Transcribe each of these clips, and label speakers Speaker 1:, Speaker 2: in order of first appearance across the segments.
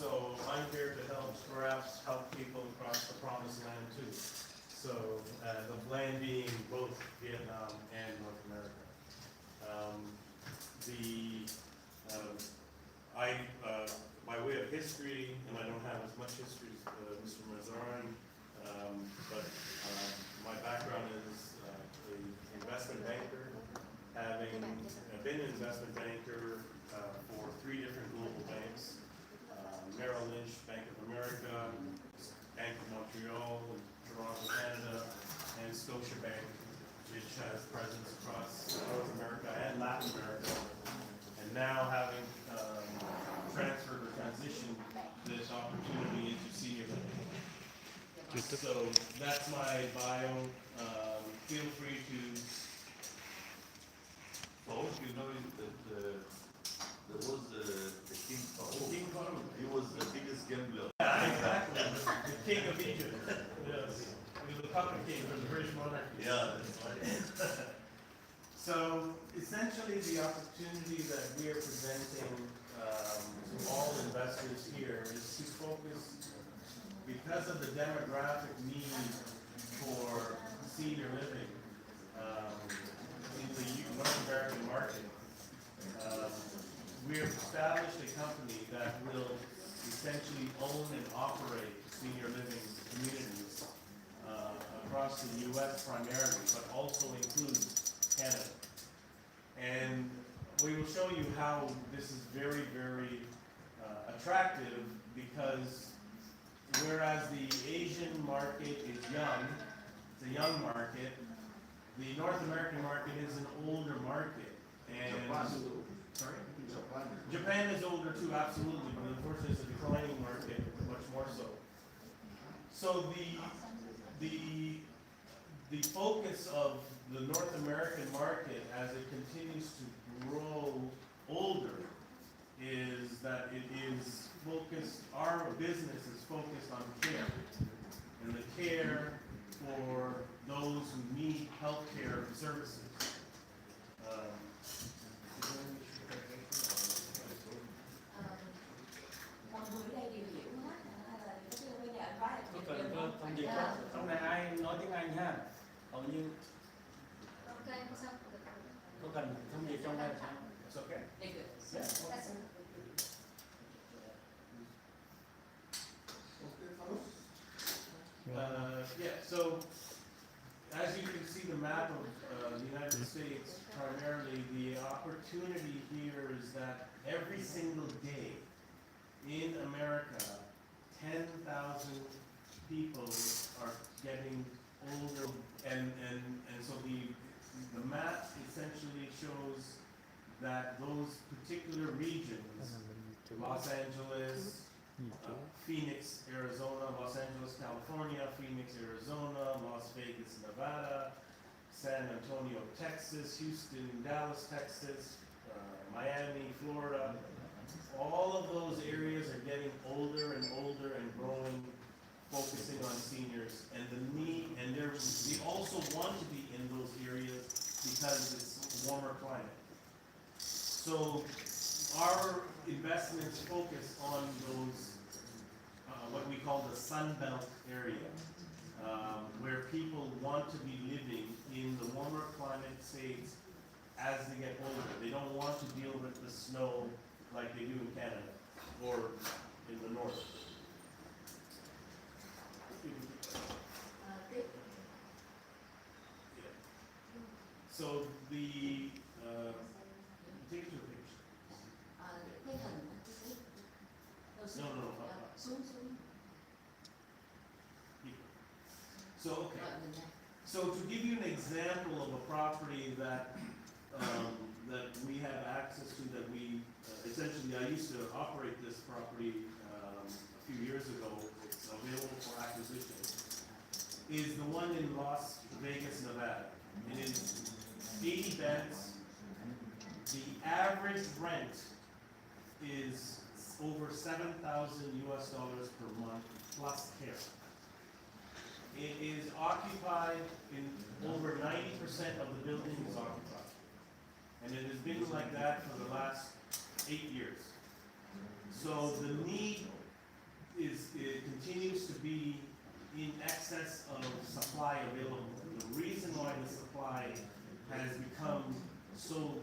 Speaker 1: So I'm here to help, perhaps help people across the promised land too. So the land being both Vietnam and North America. By way of history, and I don't have as much history as Mr. Mazarin, but my background is an investment banker, having been an investment banker for 3 different global banks, Merrill Lynch, Bank of America, Bank of Montreal, Toronto, Canada, and Scotiabank, which has presence across North America and Latin America. And now having transferred or transitioned this opportunity into senior living. So that's my bio. Feel free to.
Speaker 2: Paul, you know there was the King Paul.
Speaker 1: King Paul.
Speaker 2: He was the biggest gambler.
Speaker 1: Yeah, exactly. The king of Egypt. Yes. He was the puppet king for the British monarchy.
Speaker 2: Yeah, that's right.
Speaker 1: So essentially the opportunity that we are presenting to all investors here is to focus, because of the demographic need for senior living in the North American market. We have established a company that will essentially own and operate senior living communities across the U.S. primarily, but also includes Canada. And we will show you how this is very, very attractive, because whereas the Asian market is young, it's a young market, the North American market is an older market. And sorry? Japan is older too, absolutely, but unfortunately it's a declining market, much more so. So the focus of the North American market as it continues to grow older is that it is focused, our business is focused on care, and the care for those who need healthcare services.
Speaker 3: Mọi người ở đây đều hiểu hết hay là có khi bây giờ anh nói là
Speaker 4: Có
Speaker 3: dịch
Speaker 4: cần
Speaker 3: dùm
Speaker 4: có
Speaker 3: không?
Speaker 4: thông dịch không? Trong này ai nói tiếng Anh ha? Hầu như
Speaker 3: Ok, không sao.
Speaker 4: có cần thông dịch trong đây sao?
Speaker 1: It's okay.
Speaker 3: Very good.
Speaker 1: Yeah.
Speaker 3: That's it.
Speaker 1: Yeah, so as you can see the map of the United States, primarily the opportunity here is that every single day in America, 10,000 people are getting older, and so the map essentially shows that those particular regions, Los Angeles, Phoenix, Arizona, Los Angeles, California, Phoenix, Arizona, Las Vegas, Nevada, San Antonio, Texas, Houston, Dallas, Texas, Miami, Florida. All of those areas are getting older and older and growing, focusing on seniors, and the need, and they also want to be in those areas because it's a warmer climate. So our investments focus on those, what we call the Sun Belt area, where people want to be living in the warmer climate states as they get older. They don't want to deal with the snow like they do in Canada or in the north. So the take your picture.
Speaker 3: Cái hình
Speaker 1: No.
Speaker 3: xuống.
Speaker 1: So okay.
Speaker 3: Rồi mình ra.
Speaker 1: So to give you an example of a property that that we have access to, that we essentially, I used to operate this property a few years ago. It's available for acquisition. Is the one in Las Vegas, Nevada. It is 80 beds. The average rent is over $7,000 per month plus care. It is occupied in over 90% of the building is occupied. And it has been like that for the last 8 years. So the need it continues to be in excess of supply available. The reason why the supply has become so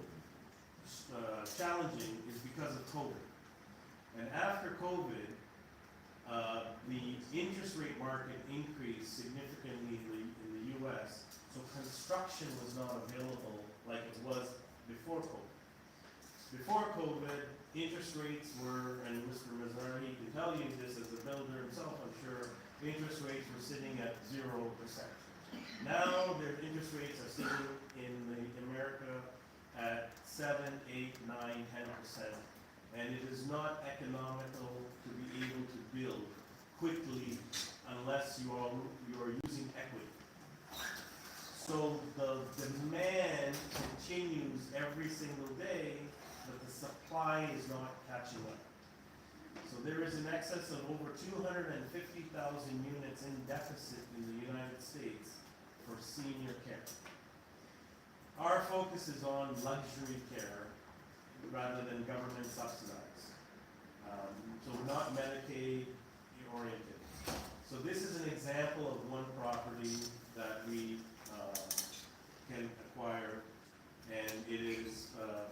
Speaker 1: challenging is because of COVID. And after COVID, the interest rate market increased significantly in the US, so construction was not available like it was before COVID. Before COVID, interest rates were, and Mr. Mazzari can tell you this as a builder himself, I'm sure, interest rates were sitting at 0%. Now, their interest rates are sitting in America at 7, 8, 9, 10%. And it is not economical to be able to build quickly unless you are using equity. So the demand continues every single day, but the supply is not catching up. So there is an excess of over 250,000 units in deficit in the United States for senior care. Our focus is on luxury care rather than government subsidized. So we're not Medicaid oriented. So this is an example of one property that we can acquire, and it is a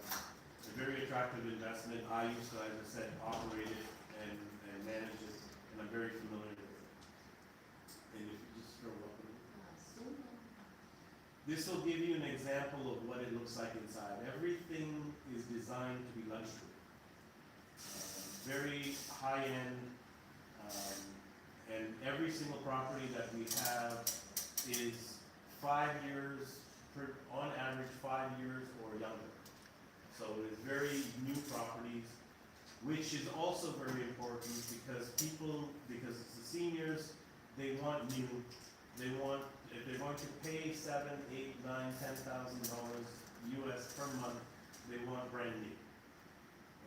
Speaker 1: very attractive investment. I used to, as I said, operate it and manage it, and I'm very familiar with it. And if you just scroll up a little. This will give you an example of what it looks like inside. Everything is designed to be luxury. Very high-end, and every single property that we have is 5 years, on average 5 years or younger. So it's very new properties, which is also very important because because it's the seniors, they want new. They want, if they're going to pay $7, $8, $9, $10,000 US per month, they want brand new.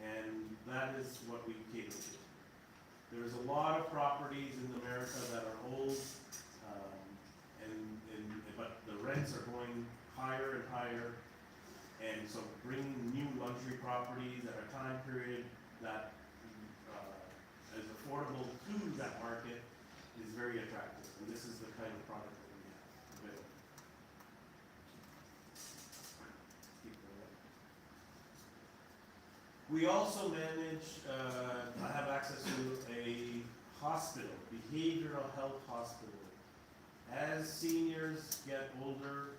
Speaker 1: And that is what we cater to. There's a lot of properties in America that are old, but the rents are going higher and higher. And so bringing new luxury properties at a time period that is affordable to that market is very attractive. And this is the kind of product that we have available. Keep going up. We also manage, I have access to a hospital, behavioral health hospital. As seniors get older,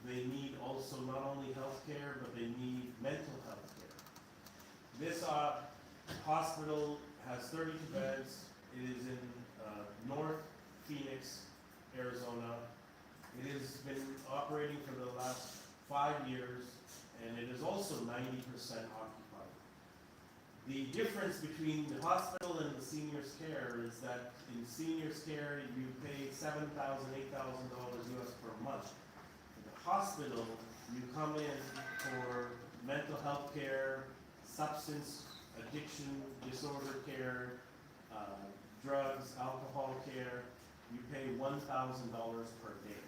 Speaker 1: they need also not only health care, but they need mental health care. This hospital has 32 beds. It is in North Phoenix, Arizona. It has been operating for the last 5 years, and it is also 90% occupied. The difference between the hospital and the seniors care is that in seniors care, you pay $7,000, $8,000 US per month. In the hospital, you come in for mental health care, substance addiction disorder care, drugs, alcohol care. You pay $1,000 per day.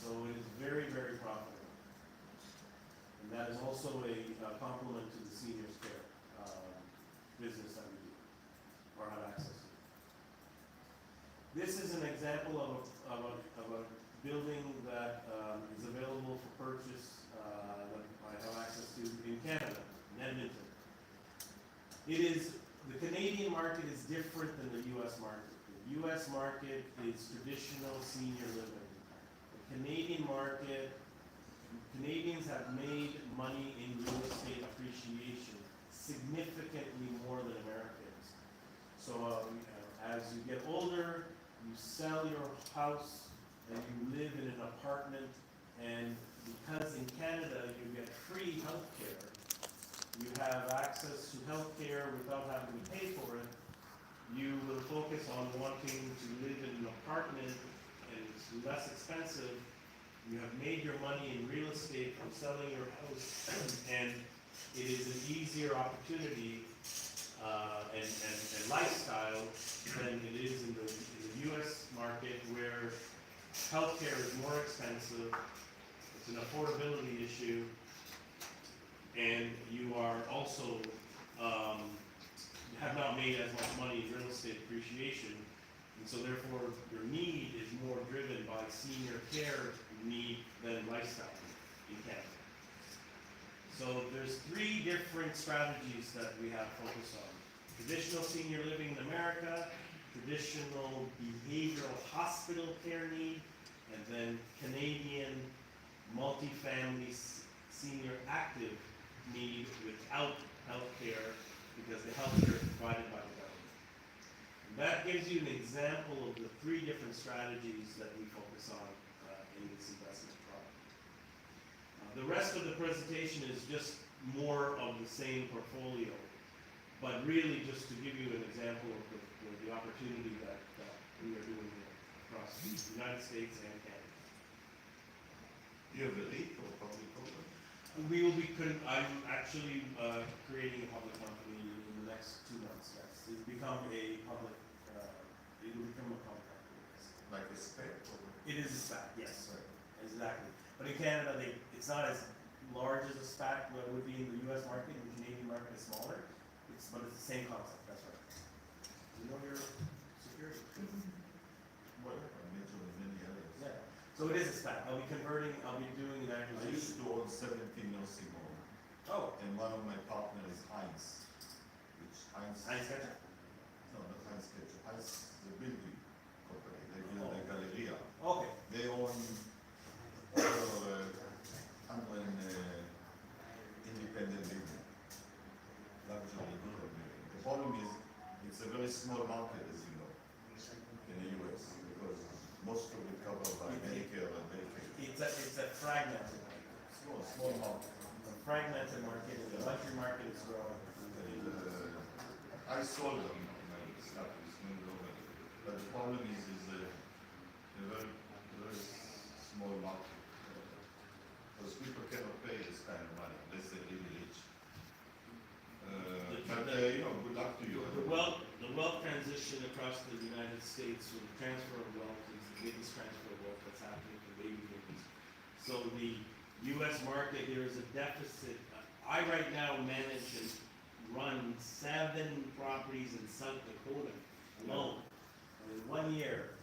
Speaker 1: So it is very, very profitable. And that is also a complement to the seniors care business that we do or have access to. This is an example of a building that is available for purchase that I have access to in Canada, in Edmonton. The Canadian market is different than the US market. The US market is traditional senior living. The Canadian market, Canadians have made money in real estate appreciation significantly more than Americans. So as you get older, you sell your house and you live in an apartment, and because in Canada you get free health care, you have access to health care without having to pay for it, you will focus on wanting to live in an apartment and it's less expensive. You have made your money in real estate from selling your house, and it is an easier opportunity and lifestyle than it is in the US market, where healthcare is more expensive. It's an affordability issue, and you are also have not made as much money in real estate appreciation, and so therefore your need is more driven by senior care need than lifestyle need in Canada. So there's 3 different strategies that we have focused on. Traditional senior living in America, traditional behavioral hospital care need, and then Canadian multifamily senior active need without health care because the health care is provided by the government. And that gives you an example of the 3 different strategies that we focus on in this investment product. The rest of the presentation is just more of the same portfolio, but really just to give you an example of the opportunity that we are doing across the United States and Canada.
Speaker 2: You have a REIT or public company?
Speaker 1: We will be, I'm actually creating a public company in the next 2 months, yes. It will become a public company, yes.
Speaker 2: Like a SPAC or?
Speaker 1: It is a SPAC, yes,
Speaker 2: Right.
Speaker 1: exactly. But in Canada, it's not as large as a SPAC would be in the US market. In the Canadian market, it's smaller. But it's the same concept, that's right. You know your security?
Speaker 2: Well, I mentioned many others.
Speaker 1: Yeah. So it is a SPAC. I'll be doing an
Speaker 2: I used
Speaker 1: acquisition.
Speaker 2: to own 17 nursing homes,
Speaker 1: Oh,
Speaker 2: and one of my partners is Heinz,
Speaker 1: nice catch.
Speaker 2: no, not Heinz Ketchup, Heinz, the building company, they build the Galleria.
Speaker 1: Okay.
Speaker 2: They own over 100 independent living, luxury independent living. The problem is, it's a very small market, as you know, in the US, because most of it covered by Medicare and Medicaid.
Speaker 1: It's a fragmented market.
Speaker 2: Small market.
Speaker 1: A fragmented market, and the luxury market is growing.
Speaker 2: And, I sold them, my stuff is moved over, but the problem is a very, very small market. Because people cannot pay this kind of money unless they're really rich. Good luck to you.
Speaker 1: The wealth transition across the United States, with the transfer of wealth, is the biggest transfer of wealth that's happening for baby boomers. So the U.S. market, there is a deficit. I right now manage and run 7 properties in South Dakota alone. And in 1 year,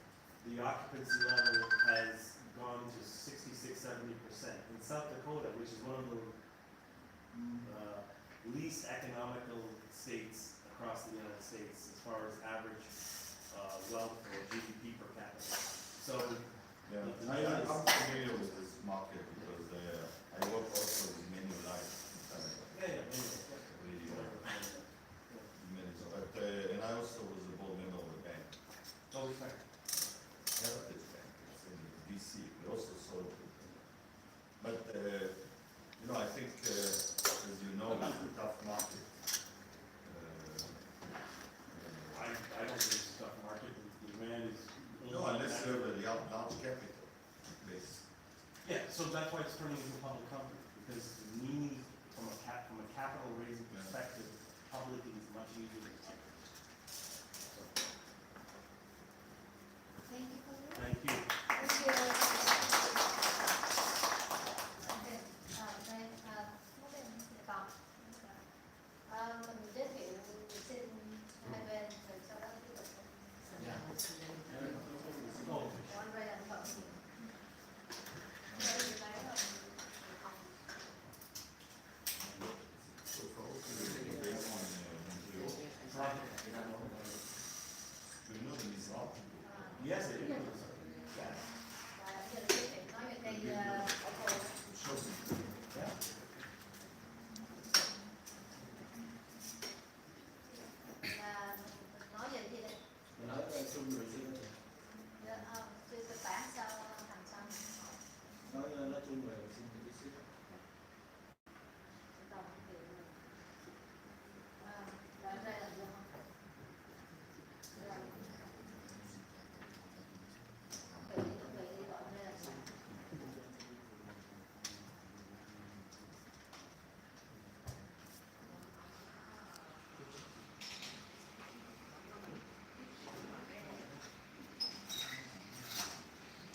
Speaker 1: the occupancy level has gone to 66–70%. In South Dakota, which is one of the least economical states across the United States as far as average wealth or GDP per capita. So
Speaker 2: Yeah, I'm familiar with this market because I work also with Manulife in Canada. And I also was a board member of the bank,
Speaker 1: Totally fair.
Speaker 2: Heritage Bank, it's in DC. We also sold it. But I think, as you know, it's a tough market.
Speaker 1: I don't think it's a tough market. The demand is.
Speaker 2: No, unless you have a large capital base.
Speaker 1: Yeah, so that's why it's turning into a public company, because the need from a capital raising perspective, public is much easier than private. So,
Speaker 3: Thank you for that.
Speaker 1: thank you.
Speaker 3: Thank you. Okay, đây lúc em sẽ còn mình giới thiệu xin hai bên rồi sau đó tiếp tục.
Speaker 1: Oh,
Speaker 3: One way and phận. Đây thì cái
Speaker 2: So for also the based on Montreal,
Speaker 1: profit.
Speaker 2: do you know the Mizrahi?
Speaker 1: Yes, it is.